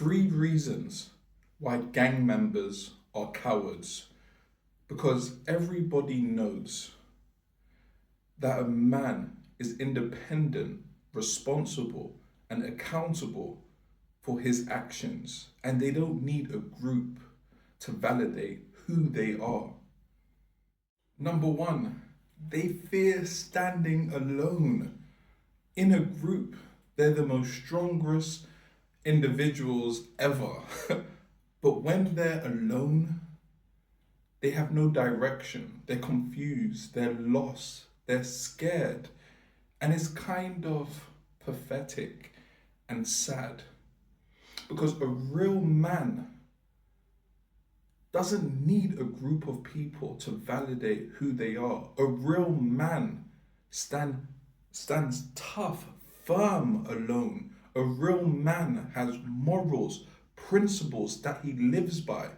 3 reasons why gang members are cowards. Because everybody knows that a man is independent, responsible, and accountable for his actions, and they don't need a group to validate who they are. Number 1, they fear standing alone. In a group, they're the most strongest individuals ever. But when they're alone, they have no direction. They're confused, they're lost, they're scared. And it's kind of pathetic and sad, because a real man doesn't need a group of people to validate who they are. A real man stands tough, firm alone. A real man has morals, principles that he lives by.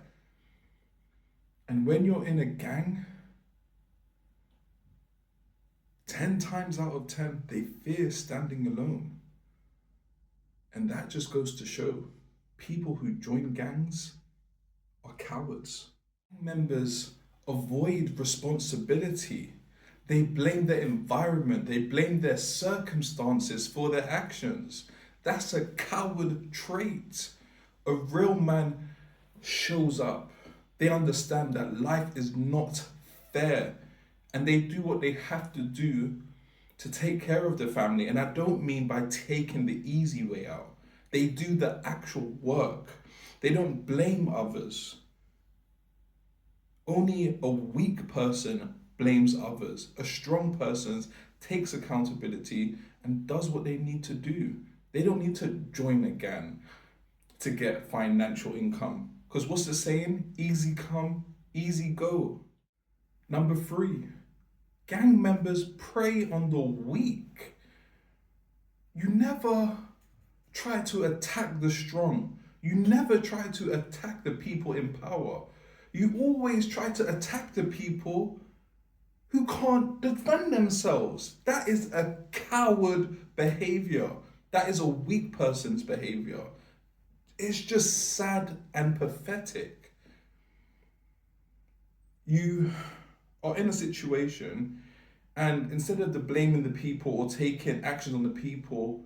And when you're in a gang, 10 times out of 10, they fear standing alone. And that just goes to show people who join gangs are cowards. Members avoid responsibility. They blame their environment, they blame their circumstances for their actions. That's a coward trait. A real man shows up. They understand that life is not fair, and they do what they have to do to take care of the family. And I don't mean by taking the easy way out. They do the actual work. They don't blame others. Only a weak person blames others. A strong person takes accountability and does what they need to do. They don't need to join a gang to get financial income. Because what's the saying? Easy come, easy go. Number 3, gang members prey on the weak. You never try to attack the strong. You never try to attack the people in power. You always try to attack the people who can't defend themselves. That is a coward behavior. That is a weak person's behavior. It's just sad and pathetic. You are in a situation, and instead of blaming the people or taking action on the people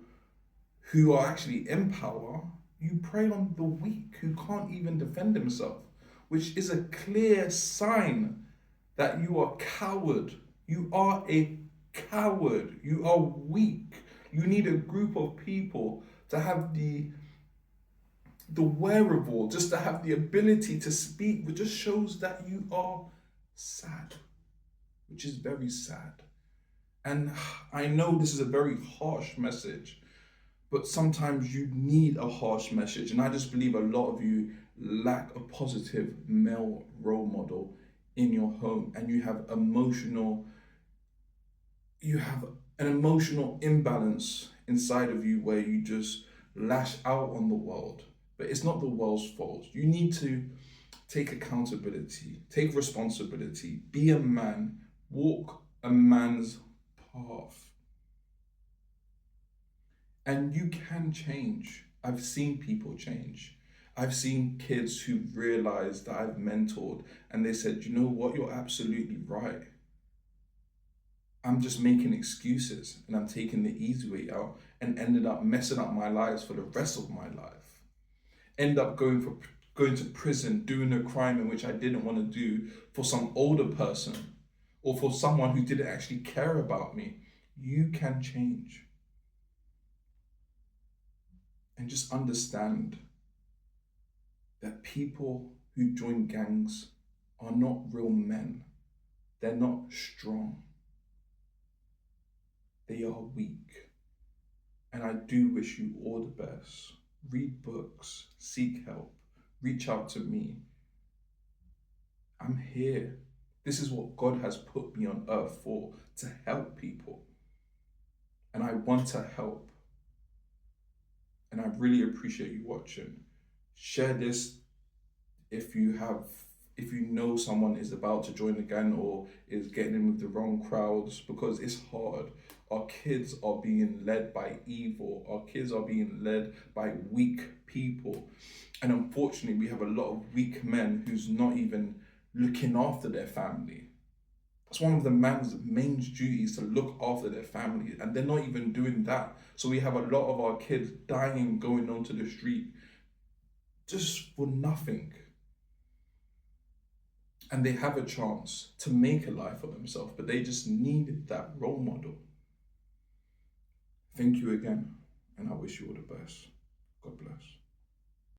who are actually in power, you prey on the weak who can't even defend themselves, which is a clear sign that you are coward. You are a coward. You are weak. You need a group of people to have the wherewithal, just to have the ability to speak, which just shows that you are sad, which is very sad. And I know this is a very harsh message, but sometimes you need a harsh message. And I just believe a lot of you lack a positive male role model in your home, and you have an emotional imbalance inside of you where you just lash out on the world. But it's not the world's fault. You need to take accountability, take responsibility, be a man, walk a man's path. And you can change. I've seen people change. I've seen kids who realized that I've mentored and they said, you know what, you're absolutely right. I'm just making excuses and I'm taking the easy way out, and ended up messing up my lives for the rest of my life. End up going to prison, doing a crime in which I didn't want to do for some older person or for someone who didn't actually care about me. You can change. And just understand that people who join gangs are not real men. They're not strong. They are weak. And I do wish you all the best. Read books, seek help, reach out to me. I'm here. This is what God has put me on earth for, to help people. And I want to help. And I really appreciate you watching. Share this if if you know someone is about to join the gang or is getting in with the wrong crowds, because it's hard. Our kids are being led by evil. Our kids are being led by weak people. And unfortunately, we have a lot of weak men who's not even looking after their family. That's one of the man's main duties, to look after their family, and they're not even doing that. So we have a lot of our kids dying, going onto the street just for nothing. And they have a chance to make a life for themselves, but they just need that role model. Thank you again, and I wish you all the best. God bless.